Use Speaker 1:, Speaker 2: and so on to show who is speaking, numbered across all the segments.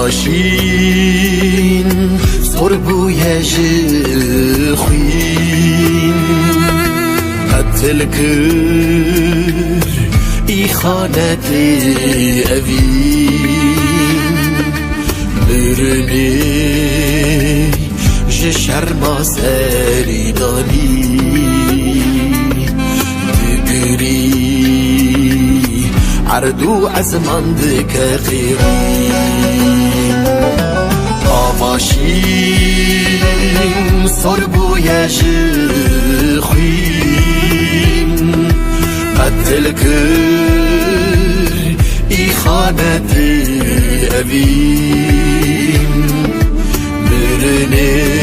Speaker 1: آواشین صربوی جخوین قتل کر ای خانت اوین برنی شرما سری دانی دگری عردو عزمان دک خیری آواشین صربوی جخوین قتل کر ای خانت اوین برنه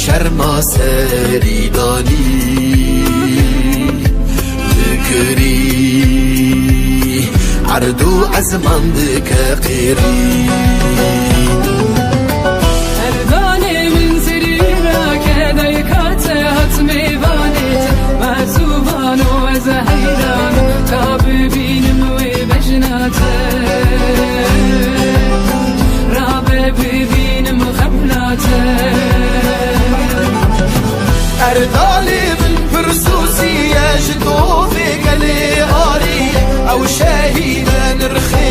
Speaker 1: شرما سری دانی دکری عردو عزمان دک قیری
Speaker 2: اردانه من سری را که دیکات حتمی بانید معصوبانو از حیران تا ببینم و بجناته را ببینم خبلاته
Speaker 1: اردالی من پرسوسی اجدو في قلي آري او شهيدا نرخي